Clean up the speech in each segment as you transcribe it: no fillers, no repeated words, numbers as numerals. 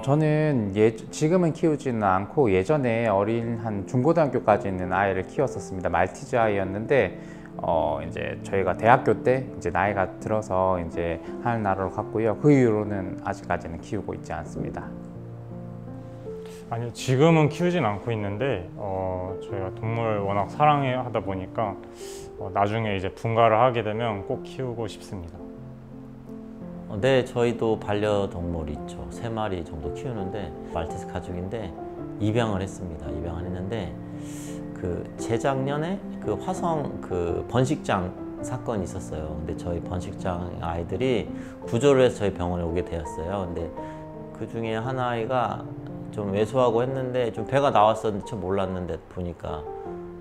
저는 지금은 키우지는 않고 예전에 어린 한 중고등학교까지 있는 아이를 키웠었습니다. 말티즈 아이였는데 이제 저희가 대학교 때 이제 나이가 들어서 이제 하늘나라로 갔고요. 그 이후로는 아직까지는 키우고 있지 않습니다. 아니요, 지금은 키우진 않고 있는데 저희가 동물 워낙 사랑하다 보니까 나중에 이제 분가를 하게 되면 꼭 키우고 싶습니다. 네, 저희도 반려동물 있죠. 3마리 정도 키우는데 말티즈 가죽인데 입양을 했습니다. 입양을 했는데 그 재작년에 그 화성 그 번식장 사건이 있었어요. 근데 저희 번식장 아이들이 구조를 해서 저희 병원에 오게 되었어요. 근데 그 중에 한 아이가 좀 왜소하고 했는데 좀 배가 나왔었는데 저 몰랐는데 보니까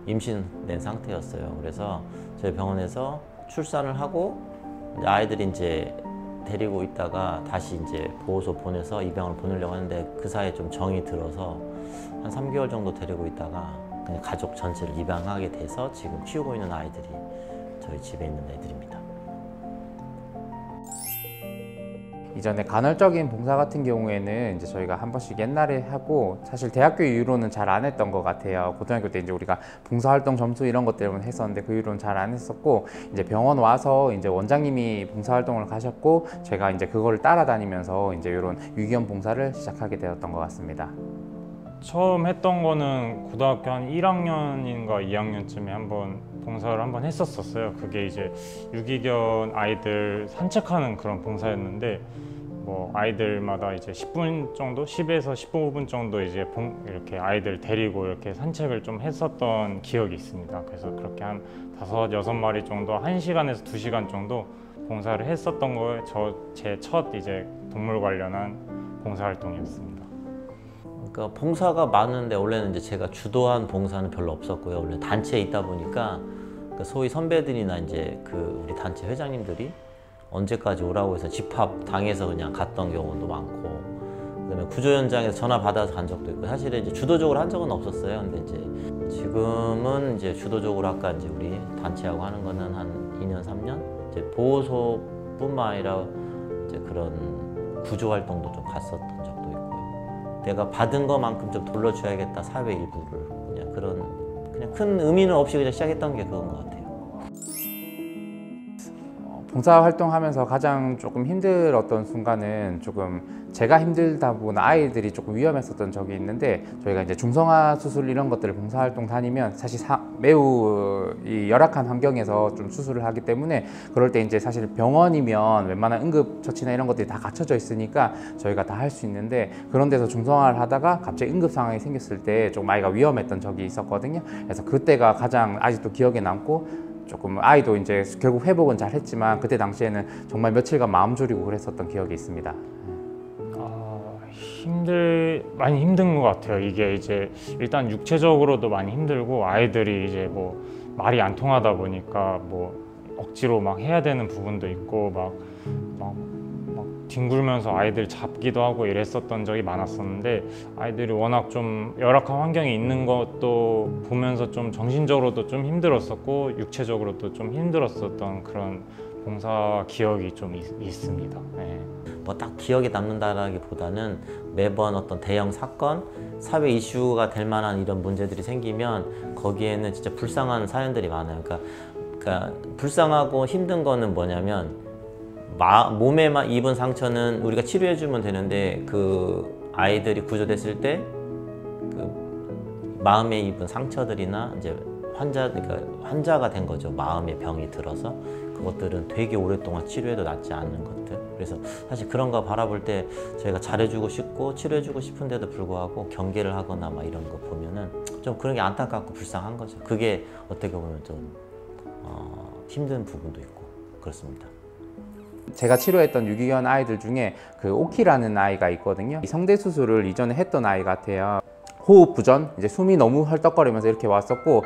임신된 상태였어요. 그래서 저희 병원에서 출산을 하고 이제 아이들이 이제 데리고 있다가 다시 이제 보호소 보내서 입양을 보내려고 하는데 그 사이에 좀 정이 들어서 한 3개월 정도 데리고 있다가 그냥 가족 전체를 입양하게 돼서 지금 키우고 있는 아이들이 저희 집에 있는 애들입니다. 이전에 간헐적인 봉사 같은 경우에는 이제 저희가 한 번씩 옛날에 하고 사실 대학교 이후로는 잘 안 했던 것 같아요. 고등학교 때 이제 우리가 봉사활동 점수 이런 것 때문에 했었는데 그 이후로는 잘 안 했었고 이제 병원 와서 이제 원장님이 봉사활동을 가셨고 제가 이제 그걸 따라다니면서 이제 이런 유기견 봉사를 시작하게 되었던 것 같습니다. 처음 했던 거는 고등학교 한 1학년인가 2학년쯤에 한번 봉사를 한번 했었어요. 그게 이제 유기견 아이들 산책하는 그런 봉사였는데 뭐 아이들마다 이제 10분 정도, 10에서 15분 정도 이제 이렇게 아이들 데리고 이렇게 산책을 좀 했었던 기억이 있습니다. 그래서 그렇게 한 5, 6마리 정도 1시간에서 2시간 정도 봉사를 했었던 거에 제 첫 이제 동물 관련한 봉사활동이었습니다. 그러니까 봉사가 많은데 원래는 이제 제가 주도한 봉사는 별로 없었고요. 원래 단체에 있다 보니까 소위 선배들이나 이제 그 우리 단체 회장님들이 언제까지 오라고 해서 집합 당해서 그냥 갔던 경우도 많고, 그다음에 구조 현장에서 전화 받아서 간 적도 있고, 사실은 이제 주도적으로 한 적은 없었어요. 근데 이제 지금은 이제 주도적으로 아까 이제 우리 단체하고 하는 거는 한 2년, 3년 이제 보호소뿐만 아니라 이제 그런 구조 활동도 좀 갔었던 적도 있고요. 내가 받은 것만큼 좀 돌려줘야겠다, 사회 일부를. 그냥 큰 의미는 없이 그냥 시작했던 게 그건 것 같아요. 봉사활동하면서 가장 조금 힘들었던 순간은 조금 제가 힘들다 보나 아이들이 조금 위험했었던 적이 있는데, 저희가 이제 중성화 수술 이런 것들을 봉사활동 다니면 사실 매우 이 열악한 환경에서 좀 수술을 하기 때문에 그럴 때 이제 사실 병원이면 웬만한 응급처치나 이런 것들이 다 갖춰져 있으니까 저희가 다 할 수 있는데, 그런 데서 중성화를 하다가 갑자기 응급 상황이 생겼을 때 조금 아이가 위험했던 적이 있었거든요. 그래서 그때가 가장 아직도 기억에 남고, 조금 아이도 이제 결국 회복은 잘 했지만 그때 당시에는 정말 며칠간 마음 졸이고 그랬었던 기억이 있습니다. 많이 힘든 것 같아요. 이게 이제 일단 육체적으로도 많이 힘들고, 아이들이 이제 뭐 말이 안 통하다 보니까 뭐 억지로 막 해야 되는 부분도 있고 막 뒹굴면서 아이들 잡기도 하고 이랬었던 적이 많았었는데, 아이들이 워낙 좀 열악한 환경에 있는 것도 보면서 좀 정신적으로도 좀 힘들었었고 육체적으로도 좀 힘들었었던 그런 봉사 기억이 좀 있습니다. 네. 뭐 딱 기억에 남는다라기보다는 매번 어떤 대형 사건, 사회 이슈가 될 만한 이런 문제들이 생기면 거기에는 진짜 불쌍한 사연들이 많아요. 그러니까 불쌍하고 힘든 거는 뭐냐면, 몸에 입은 상처는 우리가 치료해주면 되는데 그 아이들이 구조됐을 때 그 마음에 입은 상처들이나 이제 그러니까 환자가 된 거죠. 마음의 병이 들어서 그것들은 되게 오랫동안 치료해도 낫지 않는 것들. 그래서 사실 그런 거 바라볼 때 저희가 잘해주고 싶고 치료해주고 싶은데도 불구하고 경계를 하거나 막 이런 거 보면은 좀 그런 게 안타깝고 불쌍한 거죠. 그게 어떻게 보면 좀 힘든 부분도 있고 그렇습니다. 제가 치료했던 유기견 아이들 중에 그 오키라는 아이가 있거든요. 성대 수술을 이전에 했던 아이 같아요. 호흡 부전, 이제 숨이 너무 헐떡거리면서 이렇게 왔었고,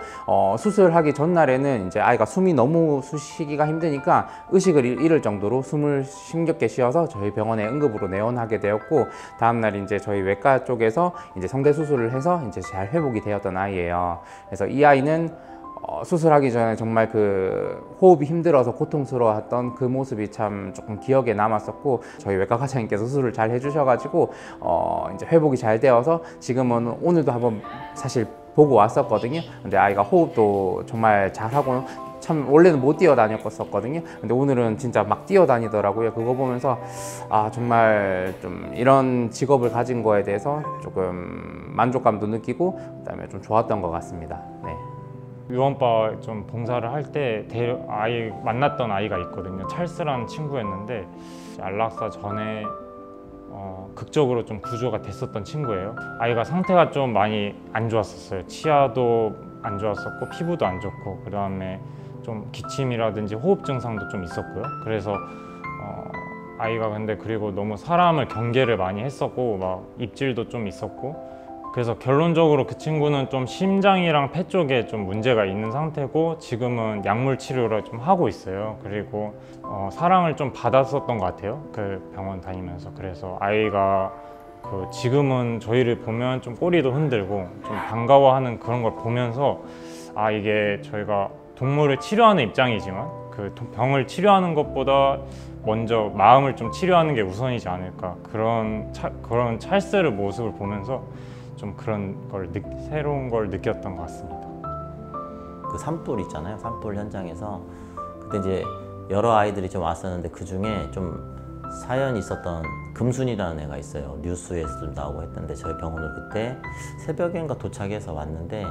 수술하기 전날에는 이제 아이가 숨이 너무 쉬기가 힘드니까 의식을 잃을 정도로 숨을 힘겹게 쉬어서 저희 병원에 응급으로 내원하게 되었고, 다음날 이제 저희 외과 쪽에서 이제 성대 수술을 해서 이제 잘 회복이 되었던 아이예요. 그래서 이 아이는 수술하기 전에 정말 그 호흡이 힘들어서 고통스러워했던 그 모습이 참 조금 기억에 남았었고, 저희 외과 과장님께서 수술을 잘 해주셔가지고 이제 회복이 잘 되어서 지금은 오늘도 한번 사실 보고 왔었거든요. 근데 아이가 호흡도 정말 잘하고, 참 원래는 못 뛰어다녔었거든요. 근데 오늘은 진짜 막 뛰어다니더라고요. 그거 보면서 아, 정말 좀 이런 직업을 가진 거에 대해서 조금 만족감도 느끼고 그다음에 좀 좋았던 것 같습니다. 네. 유언바 좀 봉사를 할 때 아이 만났던 아이가 있거든요. 찰스라는 친구였는데 안락사 전에 극적으로 좀 구조가 됐었던 친구예요. 아이가 상태가 좀 많이 안 좋았었어요. 치아도 안 좋았었고 피부도 안 좋고, 그 다음에 좀 기침이라든지 호흡 증상도 좀 있었고요. 그래서 아이가 근데 그리고 너무 사람을 경계를 많이 했었고 막 입질도 좀 있었고, 그래서 결론적으로 그 친구는 좀 심장이랑 폐 쪽에 좀 문제가 있는 상태고 지금은 약물 치료를 좀 하고 있어요. 그리고 사랑을 좀 받았었던 것 같아요, 그 병원 다니면서. 그래서 아이가 지금은 저희를 보면 좀 꼬리도 흔들고 좀 반가워하는 그런 걸 보면서 아, 이게 저희가 동물을 치료하는 입장이지만 그 병을 치료하는 것보다 먼저 마음을 좀 치료하는 게 우선이지 않을까, 그런 찰스의 모습을 보면서 좀 그런 걸 새로운 걸 느꼈던 것 같습니다. 그 산불 있잖아요. 산불 현장에서 그때 이제 여러 아이들이 좀 왔었는데 그 중에 좀 사연이 있었던 금순이라는 애가 있어요. 뉴스에서 좀 나오고 했던데 저희 병원을 그때 새벽인가 도착해서 왔는데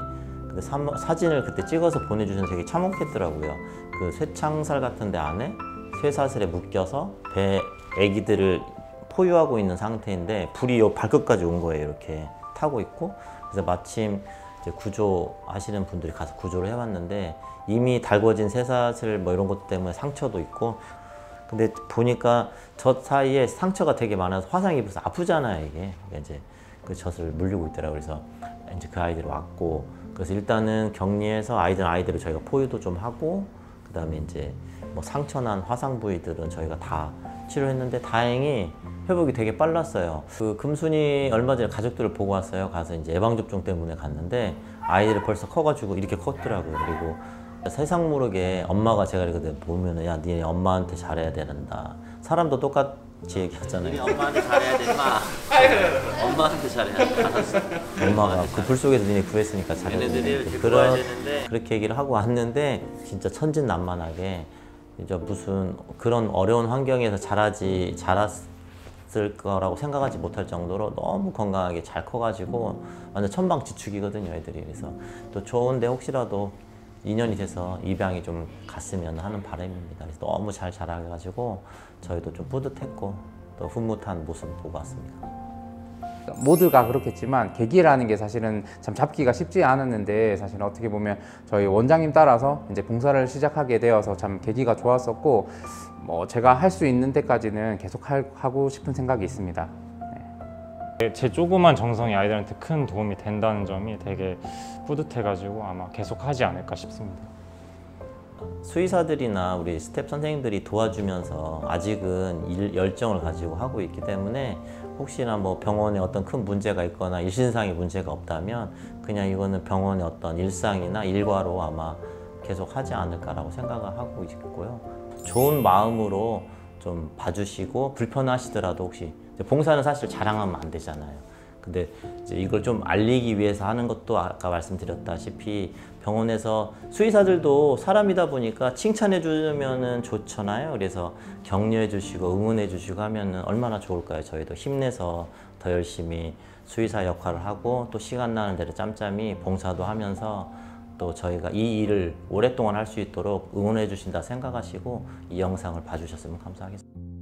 근데 사진을 그때 찍어서 보내주셔서 되게 참혹했더라고요. 그 쇠창살 같은 데 안에 쇠사슬에 묶여서 배 애기들을 포유하고 있는 상태인데 불이 요 발끝까지 온 거예요. 이렇게 타고 있고. 그래서 마침 이제 구조하시는 분들이 가서 구조를 해봤는데 이미 달궈진 쇠사슬 뭐 이런 것 때문에 상처도 있고, 근데 보니까 젖 사이에 상처가 되게 많아서 화상 입어서 아프잖아요 이게. 이제 그 젖을 물리고 있더라고요. 그래서 이제 그 아이들이 왔고, 그래서 일단은 격리해서 아이들을 저희가 포유도 좀 하고, 그 다음에 이제 뭐 상처난 화상 부위들은 저희가 다 치료했는데 다행히 회복이 되게 빨랐어요. 그 금순이 얼마 전에 가족들을 보고 왔어요. 가서 이제 예방접종 때문에 갔는데 아이들이 벌써 커가지고 이렇게 컸더라고요. 그리고 세상 모르게 엄마가 제가 이렇게 보면은 야, 니네 엄마한테 잘해야 된다. 사람도 똑같이 얘기하잖아요. 니네 엄마한테 잘해야 된다. 엄마한테 잘해야 돼. 알았어. 엄마가 그 불 속에서 니네 구했으니까 잘해야 돼. 그렇게 얘기를 하고 왔는데 진짜 천진난만하게 이제 무슨 그런 어려운 환경에서 자랐을 거라고 생각하지 못할 정도로 너무 건강하게 잘 커가지고 완전 천방지축이거든요 애들이. 그래서 또 좋은데 혹시라도 인연이 돼서 입양이 좀 갔으면 하는 바람입니다. 그래서 너무 잘 자라가지고 저희도 좀 뿌듯했고 또 훈훈한 모습 보고 왔습니다. 모두가 그렇겠지만 계기라는 게 사실은 참 잡기가 쉽지 않았는데, 사실 어떻게 보면 저희 원장님 따라서 이제 봉사를 시작하게 되어서 참 계기가 좋았었고, 뭐 제가 할 수 있는 데까지는 계속 하고 싶은 생각이 있습니다. 제 조그만 정성이 아이들한테 큰 도움이 된다는 점이 되게 뿌듯해가지고 아마 계속 하지 않을까 싶습니다. 수의사들이나 우리 스텝 선생님들이 도와주면서 아직은 열정을 가지고 하고 있기 때문에 혹시나 뭐 병원에 어떤 큰 문제가 있거나 일신상의 문제가 없다면 그냥 이거는 병원의 어떤 일상이나 일과로 아마 계속 하지 않을까라고 생각을 하고 있고요. 좋은 마음으로 좀 봐주시고 불편하시더라도 혹시 봉사는 사실 자랑하면 안 되잖아요. 근데 이제 이걸 좀 알리기 위해서 하는 것도 아까 말씀드렸다시피 병원에서 수의사들도 사람이다 보니까 칭찬해 주면은 좋잖아요. 그래서 격려해 주시고 응원해 주시고 하면은 얼마나 좋을까요? 저희도 힘내서 더 열심히 수의사 역할을 하고 또 시간 나는 대로 짬짬이 봉사도 하면서 또 저희가 이 일을 오랫동안 할 수 있도록 응원해 주신다 생각하시고 이 영상을 봐주셨으면 감사하겠습니다.